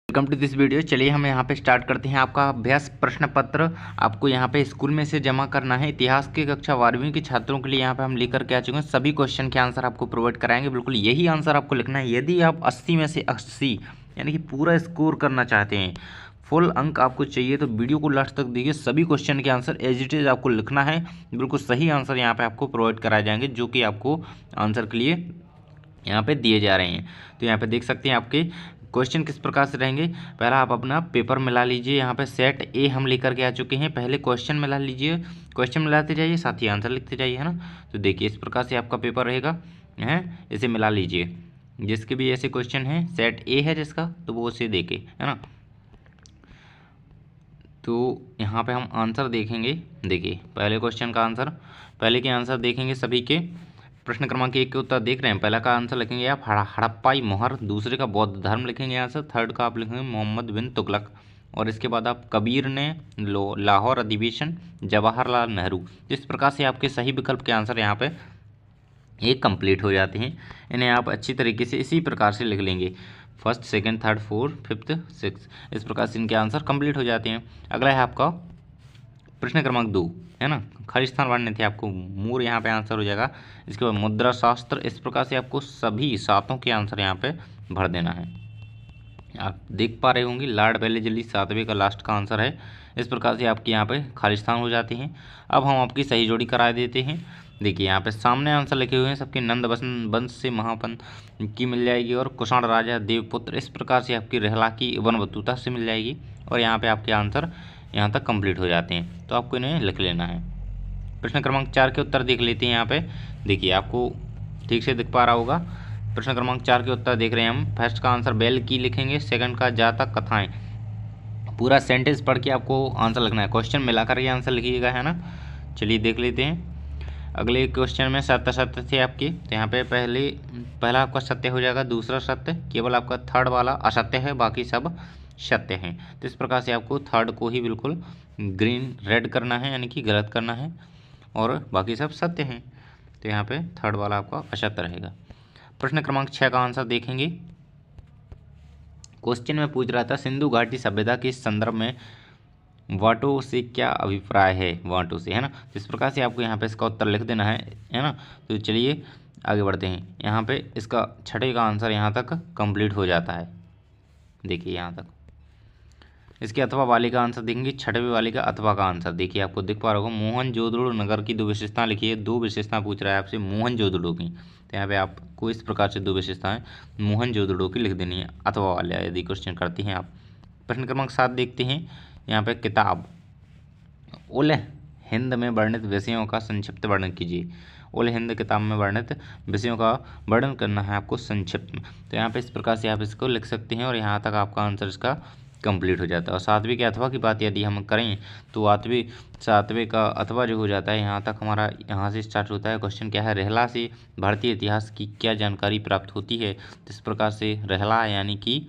Welcome to this video. चलिए हम यहाँ पे स्टार्ट करते हैं। आपका अभ्यास प्रश्न पत्र आपको यहाँ पे स्कूल में से जमा करना है। इतिहास की कक्षा 12वीं के छात्रों के लिए यहाँ पे हम लेकर के आ चुके हैं। सभी क्वेश्चन के आंसर आपको प्रोवाइड कराएंगे। बिल्कुल यही आंसर आपको लिखना है। यदि आप 80 में से 80 यानी कि पूरा स्कोर करना चाहते हैं, फुल अंक आपको चाहिए, तो वीडियो को लास्ट तक देखिए। सभी क्वेश्चन के आंसर एज इट इज़ आपको लिखना है। बिल्कुल सही आंसर यहाँ पर आपको प्रोवाइड कराए जाएंगे, जो कि आपको आंसर के लिए यहाँ पे दिए जा रहे हैं। तो यहाँ पे देख सकते हैं आपके क्वेश्चन किस प्रकार से रहेंगे। पहला आप अपना पेपर मिला लीजिए। यहाँ पे सेट ए हम लेकर के आ चुके हैं। पहले क्वेश्चन मिला लीजिए, क्वेश्चन मिलाते जाइए, साथ ही आंसर लिखते जाइए, है ना। तो देखिए इस प्रकार से आपका पेपर रहेगा, है। इसे मिला लीजिए। जिसके भी ऐसे क्वेश्चन हैं, सेट ए है जिसका, तो वो उसे देखे, है ना। तो यहाँ पे हम आंसर देखेंगे। देखिए पहले क्वेश्चन का आंसर, पहले के आंसर देखेंगे सभी के। प्रश्न क्रमांक 1 के उत्तर देख रहे हैं। पहला का आंसर लिखेंगे आप हड़प्पाई मोहर, दूसरे का बौद्ध धर्म लिखेंगे आंसर, थर्ड का आप लिखेंगे मोहम्मद बिन तुगलक, और इसके बाद आप कबीर ने लाहौर अधिवेशन, जवाहरलाल नेहरू। इस प्रकार से आपके सही विकल्प के आंसर यहाँ पे ये कंप्लीट हो जाते हैं। इन्हें आप अच्छी तरीके से इसी प्रकार से लिख लेंगे, first second third fourth fifth six, इस प्रकार से इनके आंसर कंप्लीट हो जाते हैं। अगला है आपका प्रश्न क्रमांक 2, है ना। खालिस्तान बांटने थे आपको, मूर यहाँ पे आंसर हो जाएगा। इसके बाद मुद्रा शास्त्र, इस प्रकार से आपको सभी सातों के आंसर यहाँ पे भर देना है। आप देख पा रहे होंगे लॉर्ड वेलेस्ली 7वें का लास्ट का आंसर है। इस प्रकार से आपके यहाँ पे खालिस्तान हो जाते हैं। अब हम आपकी सही जोड़ी करा देते हैं। देखिए यहाँ पे सामने आंसर लिखे हुए हैं सबके, नंद वंश से महापन की मिल जाएगी, और कुषाण राजा देवपुत्र, इस प्रकार से आपकी रहला की इब्न बतूता से मिल जाएगी। और यहाँ पे आपके आंसर यहाँ तक कंप्लीट हो जाते हैं, तो आपको इन्हें लिख लेना है। प्रश्न क्रमांक 4 के उत्तर देख लेते हैं। यहाँ पे देखिए आपको ठीक से दिख पा रहा होगा। प्रश्न क्रमांक 4 के उत्तर देख रहे हैं हम। फर्स्ट का आंसर बैल की लिखेंगे, सेकंड का जातक कथाएं। पूरा सेंटेंस पढ़ के आपको आंसर लिखना है, क्वेश्चन मिलाकर ये आंसर लिखिएगा, है ना। चलिए देख लेते हैं। अगले क्वेश्चन में सत्य सत्य थे आपके, तो यहाँ पे पहला आपका सत्य हो जाएगा, दूसरा सत्य, केवल आपका थर्ड वाला असत्य है, बाकी सब सत्य हैं। तो इस प्रकार से आपको थर्ड को ही बिल्कुल ग्रीन रेड करना है, यानी कि गलत करना है, और बाकी सब सत्य हैं। तो यहाँ पे थर्ड वाला आपका असत्य रहेगा। प्रश्न क्रमांक 6 का आंसर देखेंगे। क्वेश्चन में पूछ रहा था सिंधु घाटी सभ्यता के संदर्भ में वाटों से क्या अभिप्राय है, वाटों से, है ना। तो इस प्रकार से आपको यहाँ पे इसका उत्तर लिख देना है ना। तो चलिए आगे बढ़ते हैं। यहाँ पे इसका छठे का आंसर यहाँ तक कंप्लीट हो जाता है। देखिए यहाँ तक इसके अथवा वाले का आंसर देखेंगे, छठवें वाले का अथवा का आंसर देखिए आपको दिख पा रहा होगा। मोहनजोदड़ो नगर की 2 विशेषता लिखिए। 2 विशेषता पूछ रहा है आपसे मोहनजोदड़ो की, तो यहाँ पे आपको इस प्रकार से 2 विशेषताएं मोहनजोदड़ो की लिख देनी है, अथवा वाले यदि क्वेश्चन करते हैं आप। प्रश्न क्रमांक 7 देखते हैं। यहाँ पे किताब उल हिंद में वर्णित विषयों का संक्षिप्त वर्णन कीजिए। उल हिंद किताब में वर्णित विषयों का वर्णन करना है आपको संक्षिप्त में। तो यहाँ पे इस प्रकार से आप इसको लिख सकते हैं, और यहाँ तक आपका आंसर इसका कंप्लीट हो जाता है। और 7वें के अथवा की बात यदि हम करें, तो 7वें का अथवा जो हो जाता है, यहाँ तक हमारा यहाँ से स्टार्ट होता है। क्वेश्चन क्या है, रहला से भारतीय इतिहास की क्या जानकारी प्राप्त होती है। तो इस प्रकार से रहला यानी कि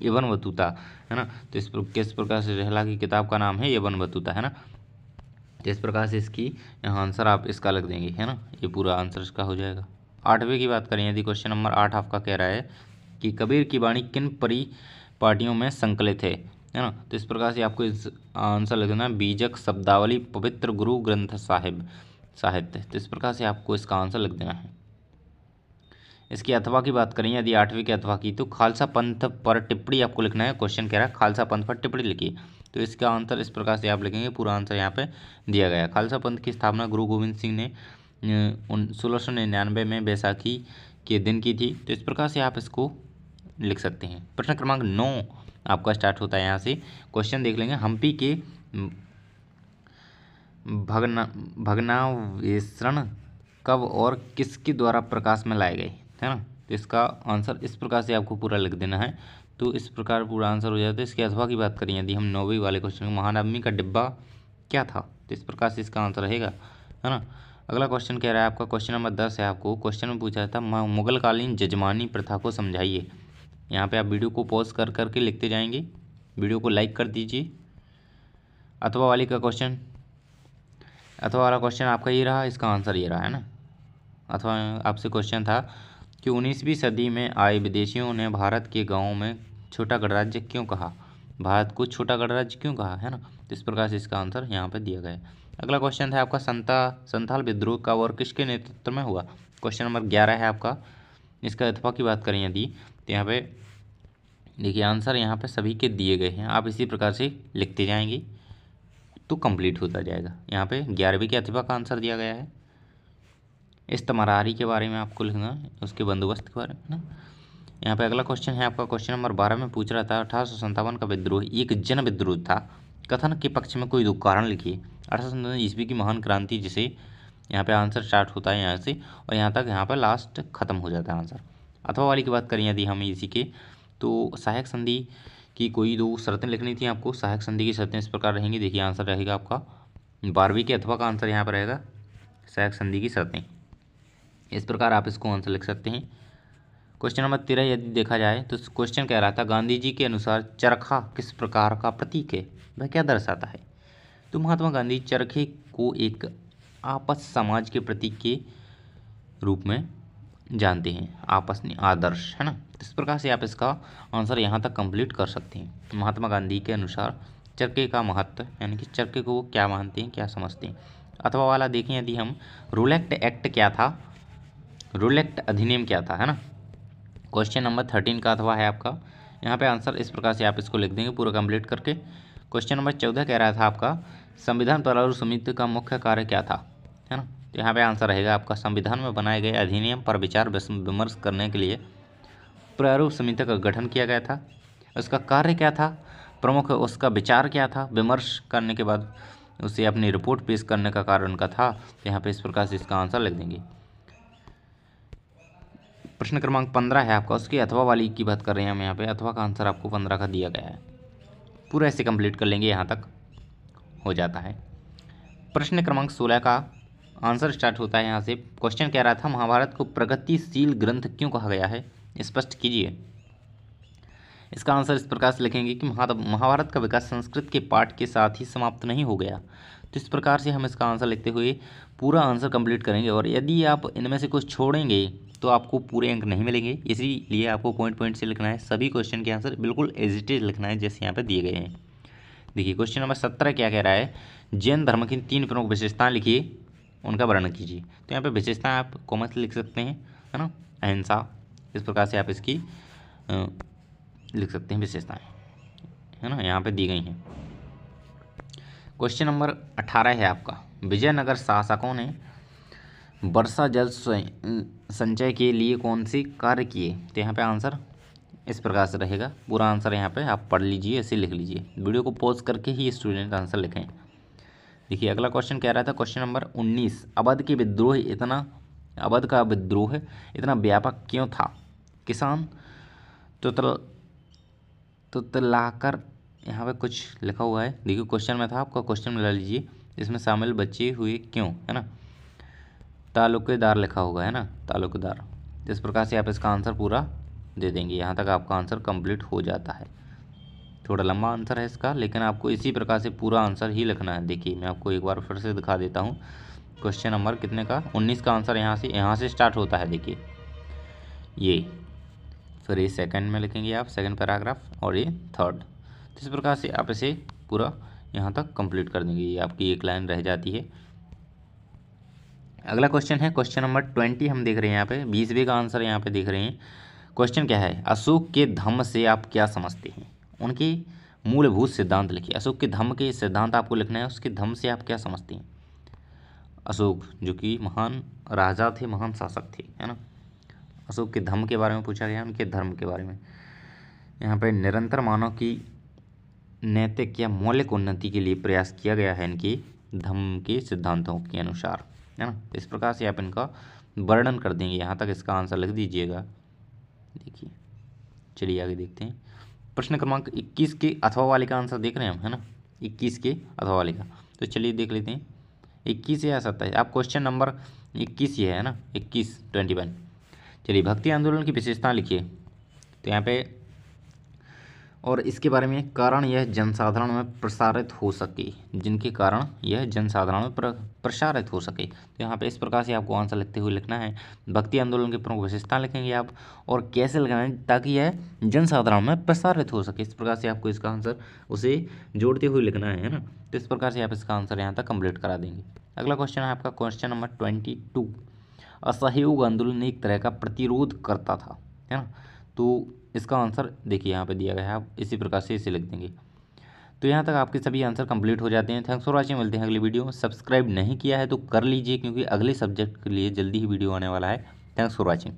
इब्न बतूता, है ना। तो किस प्रकार से रहला की किताब का नाम है इब्न बतूता, है ना। तो इस प्रकार से इसकी यहाँ आंसर आप इसका लिख देंगे, है ना। ये पूरा आंसर इसका हो जाएगा। 8वें की बात करें यदि, क्वेश्चन नंबर 8 आपका कह रहा है कि कबीर की वाणी किन परिपाटियों में संकलित है ना। तो इस प्रकार से आपको इस आंसर लिखना है, बीजक, शब्दावली, पवित्र गुरु ग्रंथ साहिब, साहित्य। तो इस प्रकार से आपको इसका आंसर लिख देना है। इसकी अथवा की बात करें यदि 8वें के अथवा की, तो खालसा पंथ पर टिप्पणी आपको लिखना है। क्वेश्चन कह रहा है खालसा पंथ पर टिप्पणी लिखिए। तो इसका आंसर इस प्रकार से आप लिखेंगे, पूरा आंसर यहाँ पे दिया गया है। खालसा पंथ की स्थापना गुरु गोविंद सिंह ने 1699 में बैसाखी के दिन की थी। तो इस प्रकार से आप इसको लिख सकते हैं। प्रश्न क्रमांक 9 आपका स्टार्ट होता है यहाँ से। क्वेश्चन देख लेंगे, हम्पी के भग्नावशेष कब और किसके द्वारा प्रकाश में लाए गए, है ना। तो इसका आंसर इस प्रकार से आपको पूरा लिख देना है। तो इस प्रकार पूरा आंसर हो जाता है। इसके अथवा की बात करें यदि हम 9वीं वाले क्वेश्चन में, महानवमी का डिब्बा क्या था। तो इस प्रकार से इसका आंसर रहेगा, है ना। अगला क्वेश्चन कह रहा है आपका, क्वेश्चन नंबर 10 है। आपको क्वेश्चन में पूछा था मुगलकालीन जजमानी प्रथा को समझाइए। यहाँ पे आप वीडियो को पॉज कर करके लिखते जाएंगे, वीडियो को लाइक कर दीजिए। अथवा वाले का क्वेश्चन, अथवा वाला क्वेश्चन आपका ये रहा, इसका आंसर ये रहा, है ना। अथवा आपसे क्वेश्चन था कि 19वीं सदी में आए विदेशियों ने भारत के गाँवों में छोटा गणराज्य क्यों कहा? भारत को छोटा गणराज्य क्यों कहा, है ना? तो इस प्रकार से इसका आंसर यहाँ पे दिया गया है। अगला क्वेश्चन था आपका संथाल विद्रोह कब और किसके नेतृत्व में हुआ? क्वेश्चन नंबर 11 है आपका। इसका अथवा की बात करें यदि, तो यहाँ पे देखिए आंसर यहाँ पे सभी के दिए गए हैं, आप इसी प्रकार से लिखते जाएंगे तो कंप्लीट होता जाएगा। यहाँ पे 11वीं के अथवा का आंसर दिया गया है। इस्तमरारी के बारे में आपको लिखना है, उसके बंदोबस्त के बारे में ना। यहाँ पे अगला क्वेश्चन है आपका, क्वेश्चन नंबर 12 में पूछ रहा था 1857 का विद्रोह एक जन विद्रोह था, कथन के पक्ष में कोई दो कारण लिखिए। 1857 ईस्वी की महान क्रांति, जिसे यहाँ पे आंसर स्टार्ट होता है यहाँ से और यहाँ तक, यहाँ पे लास्ट खत्म हो जाता है आंसर। अथवा वाली की बात करें यदि हम इसी के, तो सहायक संधि की कोई दो शर्तें लिखनी थी आपको। सहायक संधि की शर्तें इस प्रकार रहेंगी, देखिए आंसर रहेगा आपका 12वीं के अथवा का आंसर यहाँ पर रहेगा सहायक संधि की शर्तें। इस प्रकार आप इसको आंसर लिख सकते हैं। क्वेश्चन नंबर 13 यदि देखा जाए तो क्वेश्चन कह रहा था गांधी जी के अनुसार चरखा किस प्रकार का प्रतीक है, वह क्या दर्शाता है? तो महात्मा गांधी चरखे को एक आपस समाज के प्रतीक के रूप में जानते हैं, आपस में आदर्श, है ना? इस प्रकार से आप इसका आंसर यहाँ तक कंप्लीट कर सकते हैं। महात्मा गांधी के अनुसार चरखे का महत्व, यानी कि चरखे को क्या मानते हैं, क्या समझते हैं। अथवा वाला देखें यदि हम, रोलेक्ट एक्ट क्या था, रोलेक्ट अधिनियम क्या था, है ना? क्वेश्चन नंबर 13 का अथवा है आपका। यहाँ पे आंसर इस प्रकार से आप इसको लिख देंगे पूरा कंप्लीट करके। क्वेश्चन नंबर 14 कह रहा था आपका संविधान प्रारूप समिति का मुख्य कार्य क्या था, है ना? तो यहाँ पे आंसर रहेगा आपका संविधान में बनाए गए अधिनियम पर विचार विमर्श करने के लिए प्रारूप समिति का गठन किया गया था। उसका कार्य क्या था, प्रमुख उसका विचार क्या था, विमर्श करने के बाद उसे अपनी रिपोर्ट पेश करने का कारण उनका था। तो यहाँ पे इस प्रकार से इसका आंसर लिख देंगे। प्रश्न क्रमांक 15 है आपका, उसकी अथवा वाली की बात कर रहे हैं हम। यहाँ पे अथवा का आंसर आपको 15 का दिया गया है, पूरा ऐसे कंप्लीट कर लेंगे, यहाँ तक हो जाता है। प्रश्न क्रमांक 16 का आंसर स्टार्ट होता है यहाँ से। क्वेश्चन कह रहा था महाभारत को प्रगतिशील ग्रंथ क्यों कहा गया है, स्पष्ट कीजिए। इसका आंसर इस प्रकार से लिखेंगे कि महाभारत का विकास संस्कृत के पाठ के साथ ही समाप्त नहीं हो गया। तो इस प्रकार से हम इसका आंसर लिखते हुए पूरा आंसर कंप्लीट करेंगे, और यदि आप इनमें से कुछ छोड़ेंगे तो आपको पूरे अंक नहीं मिलेंगे। इसीलिए आपको पॉइंट पॉइंट से लिखना है, सभी क्वेश्चन के आंसर बिल्कुल एज इट इज लिखना है जैसे यहाँ पे दिए गए हैं। देखिए क्वेश्चन नंबर 17 क्या कह रहा है, जैन धर्म की 3 प्रमुख विशेषताएं लिखिए, उनका वर्णन कीजिए। तो यहाँ पे विशेषताएं आप कॉमन से लिख सकते हैं, है ना? अहिंसा, इस प्रकार से आप इसकी लिख सकते हैं विशेषताएं, है ना? यहाँ पे दी गई हैं। क्वेश्चन नंबर 18 है आपका, विजयनगर शासकों ने वर्षा जल संचय के लिए कौन से कार्य किए? तो यहाँ पे आंसर इस प्रकार से रहेगा, पूरा आंसर यहाँ पे आप पढ़ लीजिए, ऐसे लिख लीजिए, वीडियो को पॉज करके ही स्टूडेंट आंसर लिखें। देखिए अगला क्वेश्चन कह रहा था, क्वेश्चन नंबर 19, अवध का विद्रोह इतना व्यापक क्यों था? किसान तुतलाकर, यहाँ पे कुछ लिखा हुआ है, देखिए क्वेश्चन में था आपका, क्वेश्चन मिला लीजिए, इसमें शामिल बचे हुए क्यों, है ना? तालुकेदार लिखा होगा, है ना? तालुकेदार। इस प्रकार से आप इसका आंसर पूरा दे देंगे, यहाँ तक आपका आंसर कंप्लीट हो जाता है। थोड़ा लंबा आंसर है इसका, लेकिन आपको इसी प्रकार से पूरा आंसर ही लिखना है। देखिए मैं आपको एक बार फिर से दिखा देता हूँ, क्वेश्चन नंबर कितने का, 19 का आंसर यहाँ से स्टार्ट होता है। देखिए ये, फिर ये सेकंड में लिखेंगे आप, सेकंड पैराग्राफ, और ये थर्ड। इस प्रकार से आप इसे पूरा यहाँ तक कंप्लीट कर देंगे, ये आपकी एक लाइन रह जाती है। अगला क्वेश्चन है क्वेश्चन नंबर 20 हम देख रहे हैं यहाँ पे, 20वें का आंसर यहाँ पे देख रहे हैं। क्वेश्चन क्या है, अशोक के धम्म से आप क्या समझते हैं, उनके मूलभूत सिद्धांत लिखिए। अशोक के धम्म के सिद्धांत आपको लिखना है, उसके धम्म से आप क्या समझते हैं। अशोक जो कि महान राजा थे, महान शासक थे, है ना? अशोक के धम्म के बारे में पूछा गया, उनके धर्म के बारे में। यहाँ पे निरंतर मानव की नैतिक या मौलिक उन्नति के लिए प्रयास किया गया है इनके धम्म के सिद्धांतों के अनुसार, है ना? इस प्रकार से आप इनका वर्णन कर देंगे, यहाँ तक इसका आंसर लिख दीजिएगा। देखिए चलिए आगे देखते हैं। प्रश्न क्रमांक 21 के अथवा वाले का आंसर देख रहे हैं हम, है ना? 21 के अथवा वाले का, तो चलिए देख लेते हैं 21 या 27। आप क्वेश्चन नंबर 21 ये है ना, 21 चलिए भक्ति आंदोलन की विशेषता लिखिए। तो यहाँ पे और इसके बारे में कारण यह जनसाधारण में प्रसारित हो सके, जिनके कारण यह जनसाधारण में प्रसारित हो सके। तो यहाँ पे इस प्रकार से आपको आंसर लिखते हुए लिखना है। भक्ति आंदोलन की प्रमुख विशेषता लिखेंगे आप, और कैसे लिखना है ताकि यह जनसाधारण में प्रसारित हो सके। इस प्रकार से आपको इसका आंसर उसे जोड़ते हुए लिखना है ना। तो इस प्रकार से आप इसका आंसर यहाँ तक कंप्लीट करा देंगे। अगला क्वेश्चन है आपका क्वेश्चन नंबर 22। असहयोग आंदोलन एक तरह का प्रतिरोध करता था, है ना। तो इसका आंसर देखिए यहाँ पे दिया गया है, आप इसी प्रकार से इसे लिख देंगे। तो यहाँ तक आपके सभी आंसर कंप्लीट हो जाते हैं। थैंक्स फॉर वॉचिंग, मिलते हैं अगली वीडियो में। सब्सक्राइब नहीं किया है तो कर लीजिए, क्योंकि अगले सब्जेक्ट के लिए जल्दी ही वीडियो आने वाला है। Thanks for watching.